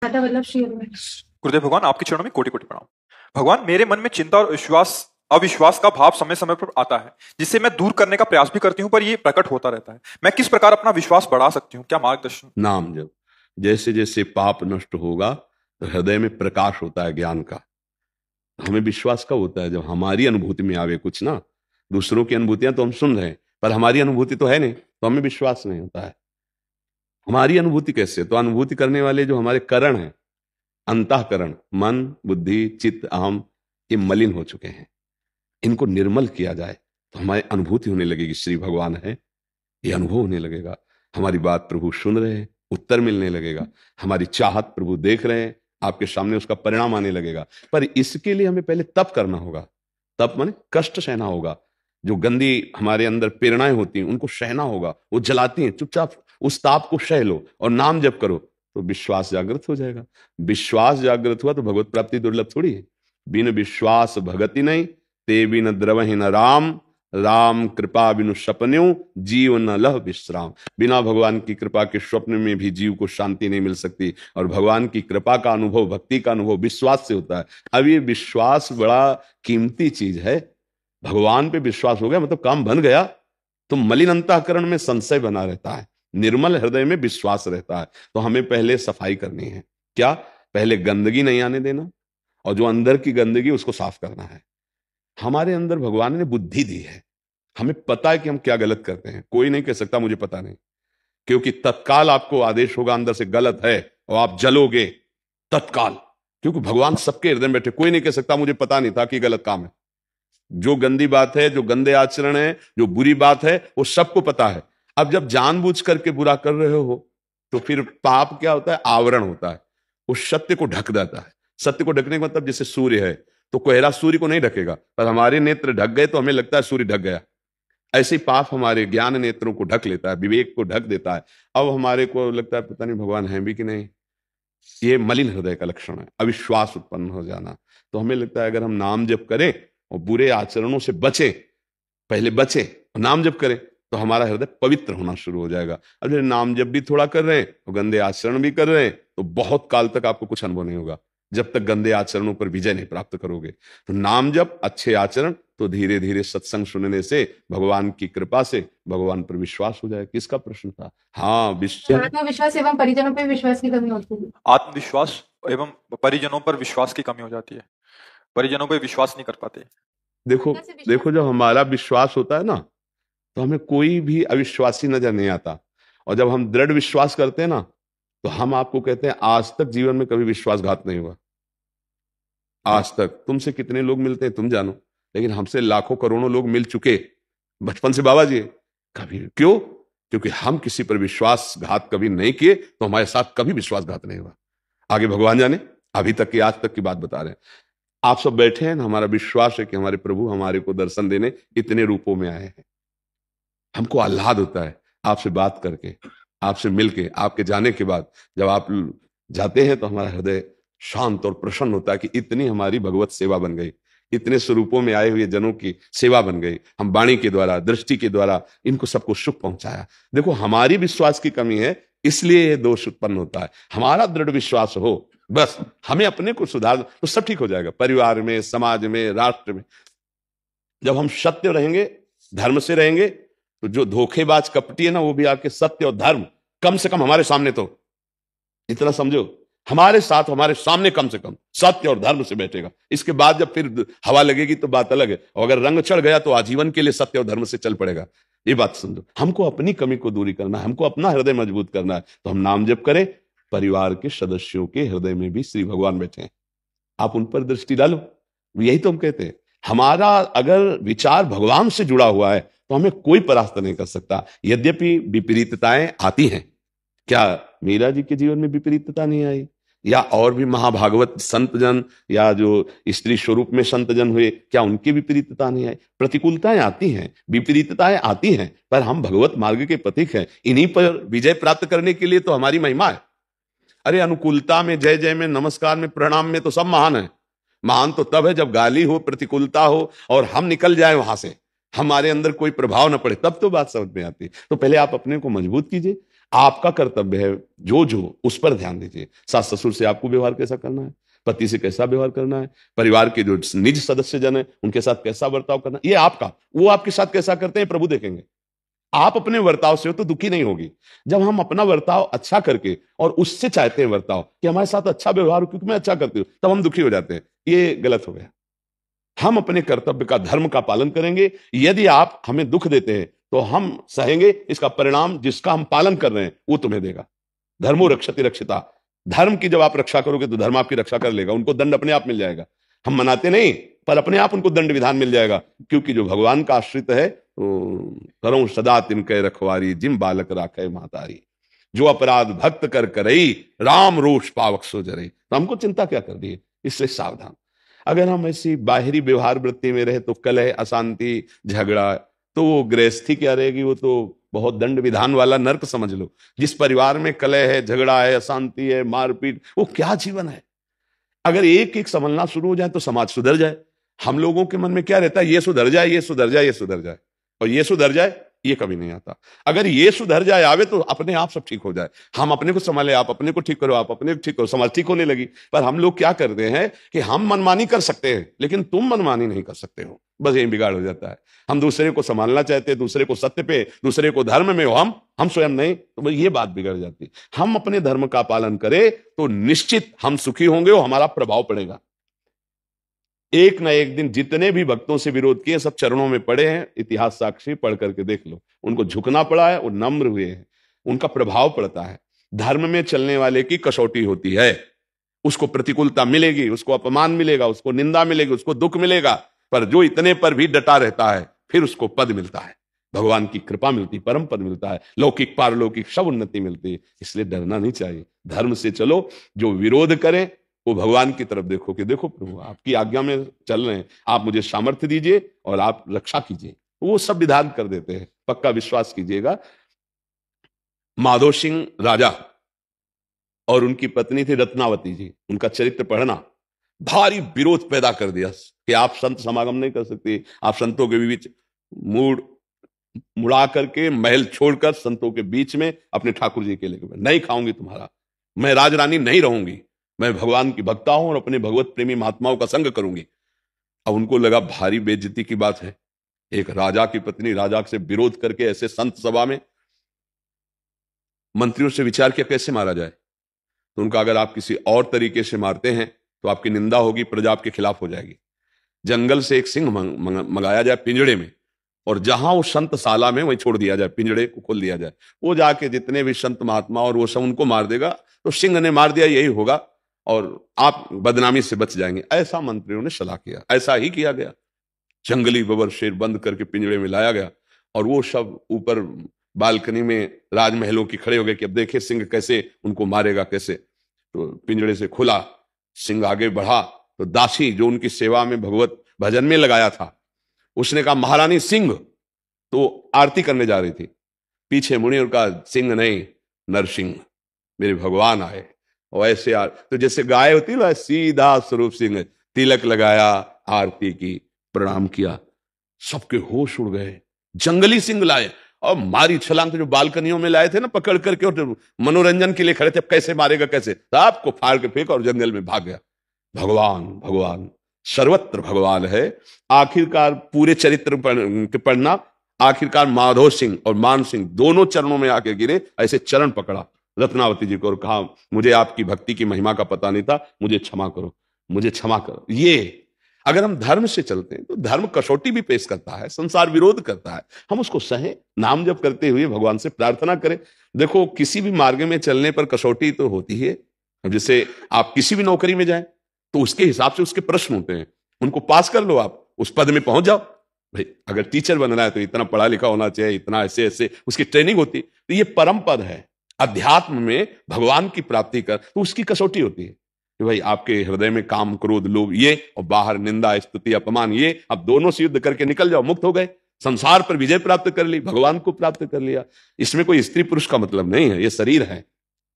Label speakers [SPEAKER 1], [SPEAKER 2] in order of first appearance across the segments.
[SPEAKER 1] माता वल्लभ श्री में।
[SPEAKER 2] गुरुदेव भगवान, आपके चरणों में कोटि कोटि प्रणाम। भगवान, मेरे मन में चिंता और अविश्वास का भाव समय समय पर आता है, जिससे मैं दूर करने का प्रयास भी करती हूँ, पर यह प्रकट होता रहता है। मैं किस प्रकार अपना विश्वास बढ़ा सकती हूँ? क्या मार्गदर्शन?
[SPEAKER 3] नाम जब जैसे जैसे पाप नष्ट होगा तो हृदय में प्रकाश होता है ज्ञान का। हमें विश्वास कब होता है? जब हमारी अनुभूति में आवे कुछ ना। दूसरों की अनुभूतियां तो हम सुन रहे हैं, पर हमारी अनुभूति तो है नहीं, तो हमें विश्वास नहीं होता है। हमारी अनुभूति कैसे? तो अनुभूति करने वाले जो हमारे करण हैं, अंतःकरण, मन, बुद्धि, चित्त, अहम, ये मलिन हो चुके हैं। इनको निर्मल किया जाए तो हमारी अनुभूति होने लगेगी, श्री भगवान है, ये अनुभव होने लगेगा। हमारी बात प्रभु सुन रहे हैं, उत्तर मिलने लगेगा। हमारी चाहत प्रभु देख रहे हैं, आपके सामने उसका परिणाम आने लगेगा। पर इसके लिए हमें पहले तप करना होगा। तप माने कष्ट सहना होगा। जो गंदी हमारे अंदर प्रेरणाएं होती हैं उनको सहना होगा। वो जलाती हैं, चुपचाप उस ताप को सह लो और नाम जप करो तो विश्वास जागृत हो जाएगा। विश्वास जागृत हुआ तो भगवत प्राप्ति दुर्लभ थोड़ी है। बिन विश्वास भगति नहीं, ते बिन द्रवहि न राम, राम कृपा बिनु सपन्यु, जीव न लह विश्राम। बिना भगवान की कृपा के स्वप्न में भी जीव को शांति नहीं मिल सकती। और भगवान की कृपा का अनुभव, भक्ति का अनुभव विश्वास से होता है। अब ये विश्वास बड़ा कीमती चीज है। भगवान पे विश्वास हो गया मतलब काम बन गया। तो मलिन अंतःकरण में संशय बना रहता है, निर्मल हृदय में विश्वास रहता है। तो हमें पहले सफाई करनी है। क्या? पहले गंदगी नहीं आने देना, और जो अंदर की गंदगी उसको साफ करना है। हमारे अंदर भगवान ने बुद्धि दी है, हमें पता है कि हम क्या गलत करते हैं। कोई नहीं कह सकता मुझे पता नहीं, क्योंकि तत्काल आपको आदेश होगा अंदर से गलत है और आप जलोगे तत्काल। क्योंकि भगवान सबके हृदय में बैठे, कोई नहीं कह सकता मुझे पता नहीं था कि गलत काम है। जो गंदी बात है, जो गंदे आचरण है, जो बुरी बात है, वो सबको पता है। अब जब जानबूझ करके बुरा कर रहे हो तो फिर पाप क्या होता है? आवरण होता है, उस सत्य को ढक देता है। सत्य को ढकने का मतलब जैसे सूर्य है तो कोहरा सूर्य को नहीं ढकेगा, पर हमारे नेत्र ढक गए तो हमें लगता है सूर्य ढक गया। ऐसे ही पाप हमारे ज्ञान नेत्रों को ढक लेता है, विवेक को ढक देता है। अब हमारे को लगता है पता नहीं भगवान है भी कि नहीं। ये मलिन हृदय का लक्षण है, अविश्वास उत्पन्न हो जाना। तो हमें लगता है अगर हम नाम जप करें और बुरे आचरणों से बचे, पहले बचे और नाम जप करें तो हमारा हृदय पवित्र होना शुरू हो जाएगा। अब जब नाम जप भी थोड़ा कर रहे हैं और गंदे आचरण भी कर रहे हैं तो बहुत काल तक आपको कुछ अनुभव नहीं होगा, जब तक गंदे आचरणों पर विजय नहीं प्राप्त करोगे। तो नाम जप, अच्छे आचरण, तो धीरे धीरे सत्संग सुनने से, भगवान की कृपा से भगवान पर विश्वास हो जाए। किसका प्रश्न था? हाँ,
[SPEAKER 1] आत्मविश्वास एवं परिजनों पर विश्वास की कमी होती है।
[SPEAKER 2] आत्मविश्वास एवं परिजनों पर विश्वास की कमी हो जाती है, परिजनों पर विश्वास नहीं कर पाते।
[SPEAKER 3] देखो देखो, जब हमारा विश्वास होता है ना तो हमें कोई भी अविश्वासी नजर नहीं आता। और जब हम दृढ़ विश्वास करते हैं ना तो हम आपको कहते हैं आज तक जीवन में कभी विश्वासघात नहीं हुआ। आज तक तुमसे कितने लोग मिलते हैं तुम जानो, लेकिन हमसे लाखों करोड़ों लोग मिल चुके बचपन से बाबा जी। कभी क्यों? क्योंकि हम किसी पर विश्वासघात कभी नहीं किए, तो हमारे साथ कभी विश्वासघात नहीं हुआ। आगे भगवान जाने, अभी तक की आज तक की बात बता रहे हैं। आप सब बैठे हैं ना, हमारा विश्वास है कि हमारे प्रभु हमारे को दर्शन देने इतने रूपों में आए हैं। हमको आह्लाद होता है आपसे बात करके, आपसे मिलके। आपके जाने के बाद जब आप जाते हैं तो हमारा हृदय शांत और प्रसन्न होता है कि इतनी हमारी भगवत सेवा बन गई, इतने स्वरूपों में आए हुए जनों की सेवा बन गई। हम वाणी के द्वारा, दृष्टि के द्वारा इनको सबको सुख पहुंचाया। देखो, हमारी विश्वास की कमी है, इसलिए ये दोष उत्पन्न होता है। हमारा दृढ़ विश्वास हो, बस हमें अपने को सुधार तो सब ठीक हो जाएगा। परिवार में, समाज में, राष्ट्र में जब हम सत्य रहेंगे, धर्म से रहेंगे, तो जो धोखेबाज कपटी है ना, वो भी आके सत्य और धर्म, कम से कम हमारे सामने तो इतना समझो, हमारे साथ, हमारे सामने कम से कम सत्य और धर्म से बैठेगा। इसके बाद जब फिर हवा लगेगी तो बात अलग है, और अगर रंग चढ़ गया तो आजीवन के लिए सत्य और धर्म से चल पड़ेगा। ये बात समझो। हमको अपनी कमी को दूरी करना है, हमको अपना हृदय मजबूत करना है। तो हम नाम जप करें, परिवार के सदस्यों के हृदय में भी श्री भगवान बैठे हैं, आप उन पर दृष्टि डालो। यही तो हम कहते हैं, हमारा अगर विचार भगवान से जुड़ा हुआ है तो हमें कोई परास्त नहीं कर सकता। यद्यपि विपरीतताएं आती हैं, क्या मीरा जी के जीवन में विपरीतता नहीं आई? या और भी महाभागवत संत जन, या जो स्त्री स्वरूप में संत जन हुए, क्या उनकी विपरीतता नहीं आई? प्रतिकूलताएं आती हैं, विपरीतताएं आती हैं, पर हम भगवत मार्ग के पथिक हैं। इन्हीं पर विजय प्राप्त करने के लिए तो हमारी महिमा है। अरे अनुकूलता में, जय जय में, नमस्कार में, प्रणाम में तो सब महान है। महान तो तब है जब गाली हो, प्रतिकूलता हो और हम निकल जाए वहां से, हमारे अंदर कोई प्रभाव न पड़े, तब तो बात समझ में आती है। तो पहले आप अपने को मजबूत कीजिए, आपका कर्तव्य है जो जो उस पर ध्यान दीजिए। सास ससुर से आपको व्यवहार कैसा करना है, पति से कैसा व्यवहार करना है, परिवार के जो निज सदस्य जन है उनके साथ कैसा बर्ताव करना है, ये आपका। वो आपके साथ कैसा करते हैं प्रभु देखेंगे। आप अपने वर्ताव से हो तो दुखी नहीं होगी। जब हम अपना वर्ताव अच्छा करके और उससे चाहते हैं वर्ताव कि हमारे साथ अच्छा व्यवहार हो क्योंकि मैं अच्छा करती हूं, तब हम दुखी हो जाते हैं। ये गलत हो गया। हम अपने कर्तव्य का, धर्म का पालन करेंगे। यदि आप हमें दुख देते हैं तो हम सहेंगे, इसका परिणाम जिसका हम पालन कर रहे हैं वो तुम्हें देगा। धर्मो रक्षति रक्षिता। धर्म की जब आप रक्षा करोगे तो धर्म आपकी रक्षा कर लेगा। उनको दंड अपने आप मिल जाएगा। हम मनाते नहीं, पर अपने आप उनको दंड विधान मिल जाएगा, क्योंकि जो भगवान का आश्रित है करो सदा तिनके रखवारी, जिम बालक राखे मातारी। जो अपराध भक्त कर करई, राम रोष पावक सो जरई। तो हमको चिंता क्या कर दी है, इससे सावधान। अगर हम ऐसी बाहरी व्यवहार वृत्ति में रहे तो कलह, अशांति, झगड़ा, तो वो गृहस्थी क्या रहेगी, वो तो बहुत दंड विधान वाला नर्क समझ लो। जिस परिवार में कलह है, झगड़ा है, अशांति है, मारपीट, वो क्या जीवन है। अगर एक एक संभलना शुरू हो जाए तो समाज सुधर जाए। हम लोगों के मन में क्या रहता है, ये सुधर जाए, ये सुधर जाए, ये सुधर जाए, और ये सुधर जाए ये कभी नहीं आता। अगर ये सुधर जाए आवे तो अपने आप सब ठीक हो जाए। हम अपने को संभाले, आप अपने को ठीक करो, आप अपने को ठीक करो, समाज ठीक होने लगी। पर हम लोग क्या करते हैं कि हम मनमानी कर सकते हैं लेकिन तुम मनमानी नहीं कर सकते हो, बस यही बिगाड़ हो जाता है। हम दूसरे को संभालना चाहते हैं, दूसरे को सत्य पे, दूसरे को धर्म में हो, हम स्वयं नहीं, तो ये बात बिगड़ जाती। हम अपने धर्म का पालन करें तो निश्चित हम सुखी होंगे और हमारा प्रभाव पड़ेगा। एक न एक दिन जितने भी भक्तों से विरोध किए सब चरणों में पड़े हैं, इतिहास साक्षी, पढ़ करके देख लो। उनको झुकना पड़ा है, वो नम्र हुए हैं, उनका प्रभाव पड़ता है। धर्म में चलने वाले की कसौटी होती है। उसको प्रतिकूलता मिलेगी, उसको अपमान मिलेगा, उसको निंदा मिलेगी, उसको दुख मिलेगा, पर जो इतने पर भी डटा रहता है फिर उसको पद मिलता है, भगवान की कृपा मिलती, परम पद मिलता है, लौकिक पारलौकिक सब उन्नति मिलती है। इसलिए डरना नहीं चाहिए, धर्म से चलो। जो विरोध करें वो भगवान की तरफ देखो कि देखो प्रभु आपकी आज्ञा में चल रहे हैं, आप मुझे सामर्थ्य दीजिए और आप रक्षा कीजिए। वो सब विधान कर देते हैं, पक्का विश्वास कीजिएगा। माधो सिंह राजा और उनकी पत्नी थी रत्नावती जी, उनका चरित्र पढ़ना, भारी विरोध पैदा कर दिया कि आप संत समागम नहीं कर सकते, आप संतों के बीच मुड़ा करके महल छोड़कर संतों के बीच में अपने ठाकुर जी के लेकर नहीं खाऊंगी तुम्हारा, मैं राजरानी नहीं रहूंगी, मैं भगवान की भक्ता हूं और अपने भगवत प्रेमी महात्माओं का संग करूंगी। अब उनको लगा भारी बेइज्जती की बात है, एक राजा की पत्नी राजा से विरोध करके ऐसे संत सभा में। मंत्रियों से विचार किया कैसे मारा जाए, तो उनका अगर आप किसी और तरीके से मारते हैं तो आपकी निंदा होगी, प्रजा आपके खिलाफ हो जाएगी। जंगल से एक सिंह मंगाया जाए पिंजड़े में, और जहां वो संतशाला में वहीं छोड़ दिया जाए, पिंजड़े को खोल दिया जाए, वो जाके जितने भी संत महात्मा और वो सब उनको मार देगा, तो सिंह ने मार दिया यही होगा और आप बदनामी से बच जाएंगे। ऐसा मंत्रियों ने सलाह किया, ऐसा ही किया गया। जंगली बबर शेर बंद करके पिंजड़े में लाया गया और वो सब ऊपर बालकनी में राजमहलों की खड़े हो गए कि अब देखे सिंह कैसे उनको मारेगा कैसे। तो पिंजड़े से खुला, सिंह आगे बढ़ा, तो दासी जो उनकी सेवा में भगवत भजन में लगाया था उसने कहा महारानी सिंह, तो आरती करने जा रही थी, पीछे मुड़ी और कहा सिंह नहीं नरसिंह, मेरे भगवान आए। और ऐसे तो जैसे गाय होती है ना, सीधा स्वरूप सिंह, तिलक लगाया, आरती की, प्रणाम किया, सबके होश उड़ गए। जंगली सिंह लाए और मारी छलांग, तो जो बालकनियों में लाए थे ना पकड़ करके और मनोरंजन के लिए खड़े थे, कैसे मारेगा कैसे, आपको फाड़ के फेंक और जंगल में भाग गया। भगवान भगवान सर्वत्र भगवान है। आखिरकार पूरे चरित्र पढ़ना, आखिरकार माधो सिंह और मान सिंह दोनों चरणों में आके गिरे, ऐसे चरण पकड़ा रत्नावती जी को और कहा मुझे आपकी भक्ति की महिमा का पता नहीं था, मुझे क्षमा करो, मुझे क्षमा करो। ये अगर हम धर्म से चलते हैं तो धर्म कसौटी भी पेश करता है, संसार विरोध करता है, हम उसको सहें, नाम जप करते हुए भगवान से प्रार्थना करें। देखो किसी भी मार्ग में चलने पर कसौटी तो होती है। जैसे आप किसी भी नौकरी में जाएं तो उसके हिसाब से उसके प्रश्न होते हैं, उनको पास कर लो, आप उस पद में पहुंच जाओ। भाई अगर टीचर बनना है तो इतना पढ़ा लिखा होना चाहिए, इतना ऐसे ऐसे उसकी ट्रेनिंग होती है। तो ये परम पद है। अध्यात्म में भगवान की प्राप्ति कर तो उसकी कसौटी होती है कि भाई आपके हृदय में काम क्रोध लोभ ये, और बाहर निंदा स्तुति अपमान ये, अब दोनों से युद्ध करके निकल जाओ, मुक्त हो गए, संसार पर विजय प्राप्त कर ली, भगवान को प्राप्त कर लिया। इसमें कोई स्त्री पुरुष का मतलब नहीं है, ये शरीर है,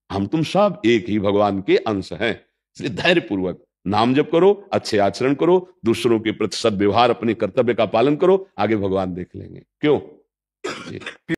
[SPEAKER 3] हम तुम सब एक ही भगवान के अंश हैं। इसलिए धैर्य पूर्वक नाम जप करो, अच्छे आचरण करो, दूसरों के प्रति सद्व्यवहार, अपने कर्तव्य का पालन करो, आगे भगवान देख लेंगे। क्यों?